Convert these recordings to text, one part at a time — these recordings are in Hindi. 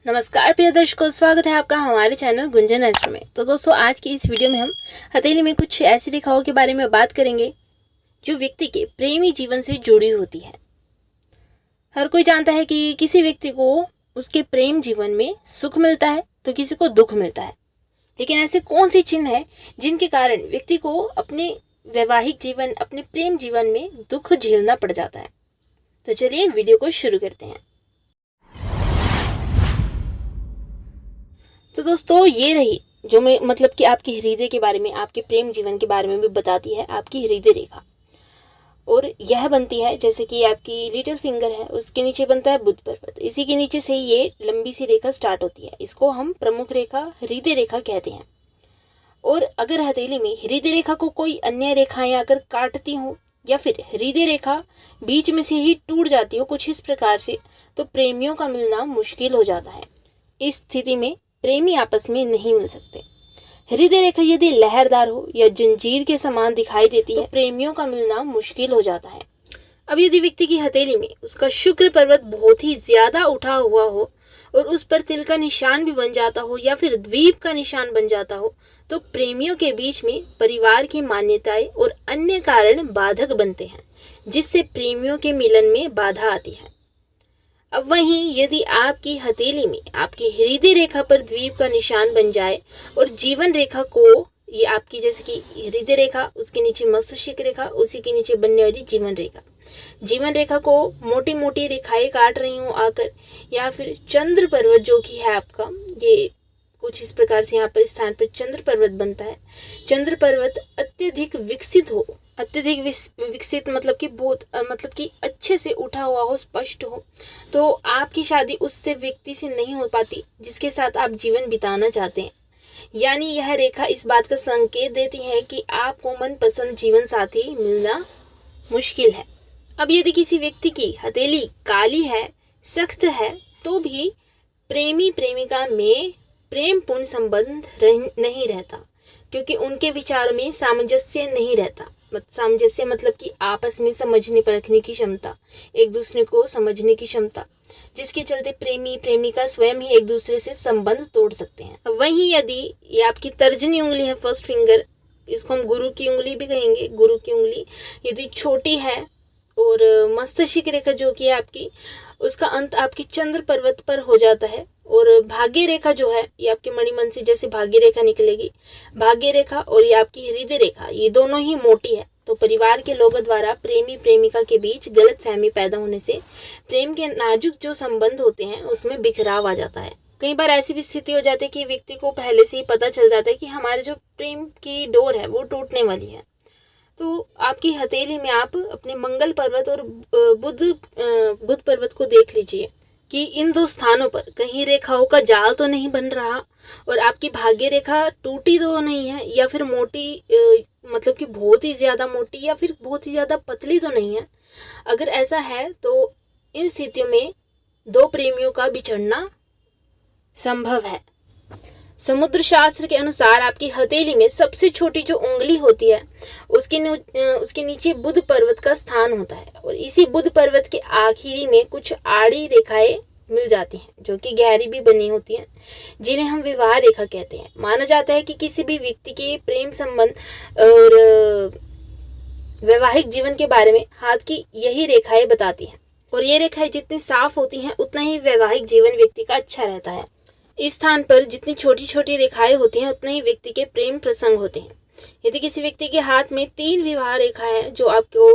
नमस्कार प्रिय दर्शकों, स्वागत है आपका हमारे चैनल गुंजन एस्ट्रो में। तो दोस्तों, आज की इस वीडियो में हम हथेली में कुछ ऐसी रेखाओं के बारे में बात करेंगे जो व्यक्ति के प्रेमी जीवन से जुड़ी होती है। हर कोई जानता है कि किसी व्यक्ति को उसके प्रेम जीवन में सुख मिलता है तो किसी को दुख मिलता है, लेकिन ऐसे कौन से चिन्ह हैं जिनके कारण व्यक्ति को अपने वैवाहिक जीवन, अपने प्रेम जीवन में दुख झेलना पड़ जाता है। तो चलिए वीडियो को शुरू करते हैं। तो दोस्तों, ये रही जो मैं कि आपके हृदय के बारे में, आपके प्रेम जीवन के बारे में भी बताती है आपकी हृदय रेखा। और यह बनती है जैसे कि आपकी लिटिल फिंगर है, उसके नीचे बनता है बुध पर्वत, इसी के नीचे से ये लंबी सी रेखा स्टार्ट होती है। इसको हम प्रमुख रेखा, हृदय रेखा कहते हैं। और अगर हथेली में हृदय रेखा को कोई अन्य रेखाएं आकर काटती हो या फिर हृदय रेखा बीच में से ही टूट जाती हो कुछ इस प्रकार से, तो प्रेमियों का मिलना मुश्किल हो जाता है। इस स्थिति में प्रेमी आपस में नहीं मिल सकते। हृदय रेखा यदि लहरदार हो या जंजीर के समान दिखाई देती है तो प्रेमियों का मिलना मुश्किल हो जाता है। अब यदि व्यक्ति की हथेली में उसका शुक्र पर्वत बहुत ही ज्यादा उठा हुआ हो और उस पर तिल का निशान भी बन जाता हो या फिर द्वीप का निशान बन जाता हो, तो प्रेमियों के बीच में परिवार की मान्यताएं और अन्य कारण बाधक बनते हैं, जिससे प्रेमियों के मिलन में बाधा आती है। अब वहीं यदि आपकी हथेली में आपकी हृदय रेखा पर द्वीप का निशान बन जाए और जीवन रेखा को, ये आपकी जैसे कि हृदय रेखा, उसके नीचे मस्तिष्क रेखा, उसी के नीचे बनने वाली जीवन रेखा को मोटी मोटी रेखाएं काट रही हूँ आकर, या फिर चंद्र पर्वत जो कि है आपका, ये कुछ इस प्रकार से यहाँ पर स्थान पर चंद्र पर्वत बनता है। चंद्र पर्वत अत्यधिक विकसित हो, अत्यधिक विकसित मतलब कि अच्छे से उठा हुआ हो, स्पष्ट हो, तो आपकी शादी उससे व्यक्ति से नहीं हो पाती जिसके साथ आप जीवन बिताना चाहते हैं। यानी यह रेखा इस बात का संकेत देती है कि आपको मनपसंद जीवन साथी मिलना मुश्किल है। अब यदि किसी व्यक्ति की हथेली काली है, सख्त है, तो भी प्रेमी प्रेमिका में प्रेम पूर्ण संबंध नहीं रहता, क्योंकि उनके विचारों में सामंजस्य नहीं रहता। सामंजस्य मतलब कि आपस में समझने परखने की क्षमता, एक दूसरे को समझने की क्षमता, जिसके चलते प्रेमी प्रेमिका स्वयं ही एक दूसरे से संबंध तोड़ सकते हैं। वहीं यदि ये आपकी तर्जनी उंगली है, फर्स्ट फिंगर, इसको हम गुरु की उंगली भी कहेंगे, गुरु की उंगली यदि छोटी है और मस्तिष्क रेखा जो कि है आपकी, उसका अंत आपकी चंद्र पर्वत पर हो जाता है, और भाग्य रेखा जो है ये आपके मणिमन से जैसे भाग्य रेखा निकलेगी, भाग्य रेखा और ये आपकी हृदय रेखा, ये दोनों ही मोटी है, तो परिवार के लोगों द्वारा प्रेमी प्रेमिका के बीच गलतफहमी पैदा होने से प्रेम के नाजुक जो संबंध होते हैं उसमें बिखराव आ जाता है। कई बार ऐसी भी स्थिति हो जाती है कि व्यक्ति को पहले से ही पता चल जाता है कि हमारे जो प्रेम की डोर है वो टूटने वाली है। तो आपकी हथेली में आप अपने मंगल पर्वत और बुध पर्वत को देख लीजिए कि इन दो स्थानों पर कहीं रेखाओं का जाल तो नहीं बन रहा, और आपकी भाग्य रेखा टूटी तो नहीं है, या फिर मोटी मतलब कि बहुत ही ज़्यादा मोटी या फिर बहुत ही ज़्यादा पतली तो नहीं है। अगर ऐसा है तो इन स्थितियों में दो प्रेमियों का बिछड़ना संभव है। समुद्र शास्त्र के अनुसार आपकी हथेली में सबसे छोटी जो उंगली होती है उसके नीचे बुध पर्वत का स्थान होता है, और इसी बुध पर्वत के आखिरी में कुछ आड़ी रेखाएं मिल जाती हैं जो कि गहरी भी बनी होती हैं, जिन्हें हम विवाह रेखा कहते हैं। माना जाता है कि किसी भी व्यक्ति के प्रेम संबंध और वैवाहिक जीवन के बारे में हाथ की यही रेखाएं बताती हैं, और ये रेखाएं जितनी साफ होती हैं उतना ही वैवाहिक जीवन व्यक्ति का अच्छा रहता है। इस स्थान पर जितनी छोटी छोटी रेखाएं होती हैं उतने ही व्यक्ति के प्रेम प्रसंग होते हैं। यदि किसी व्यक्ति के हाथ में 3 विवाह रेखाएं जो आपको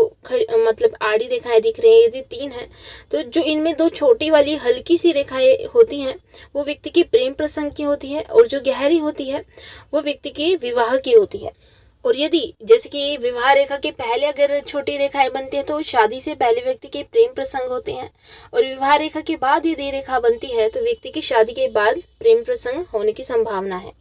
आड़ी रेखाएं दिख रही हैं, यदि 3 हैं, तो जो इनमें 2 छोटी वाली हल्की सी रेखाएं होती हैं वो व्यक्ति के प्रेम प्रसंग की होती है, और जो गहरी होती है वो व्यक्ति के विवाह की होती है। और यदि जैसे कि विवाह रेखा के पहले अगर छोटी रेखाएं बनती है तो शादी से पहले व्यक्ति के प्रेम प्रसंग होते हैं, और विवाह रेखा के बाद यदि रेखा बनती है तो व्यक्ति की शादी के बाद प्रेम प्रसंग होने की संभावना है।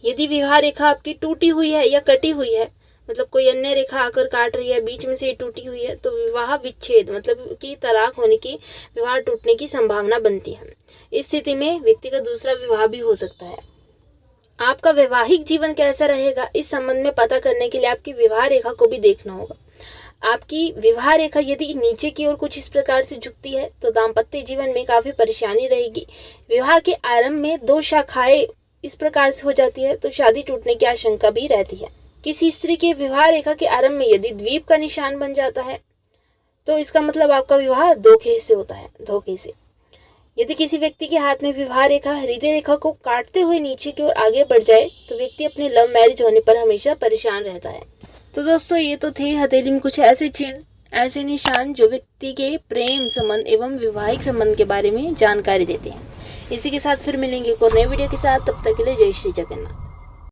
यदि विवाह रेखा आपकी टूटी हुई है या कटी हुई है, मतलब कोई अन्य रेखा आकर काट रही है, बीच में से टूटी हुई है, तो विवाह विच्छेद मतलब कि तलाक होने की, विवाह टूटने की संभावना बनती है। इस स्थिति में व्यक्ति का दूसरा विवाह भी हो सकता है। आपका वैवाहिक जीवन कैसा रहेगा इस संबंध में पता करने के लिए आपकी विवाह रेखा को भी देखना होगा। आपकी विवाह रेखा यदि नीचे की ओर कुछ इस प्रकार से झुकती है तो दाम्पत्य जीवन में काफ़ी परेशानी रहेगी। विवाह के आरंभ में 2 शाखाएं इस प्रकार से हो जाती है तो शादी टूटने की आशंका भी रहती है। किसी स्त्री के विवाह रेखा के आरंभ में यदि द्वीप का निशान बन जाता है तो इसका मतलब आपका विवाह धोखे से होता है, धोखे से। यदि किसी व्यक्ति के हाथ में विवाह रेखा हृदय रेखा को काटते हुए नीचे की ओर आगे बढ़ जाए तो व्यक्ति अपने लव मैरिज होने पर हमेशा परेशान रहता है। तो दोस्तों ये तो थे हथेली में कुछ ऐसे चिन्ह, ऐसे निशान जो व्यक्ति के प्रेम संबंध एवं वैवाहिक संबंध के बारे में जानकारी देते हैं। इसी के साथ फिर मिलेंगे एक और नए वीडियो के साथ, तब तक के लिए जय श्री जगन्नाथ।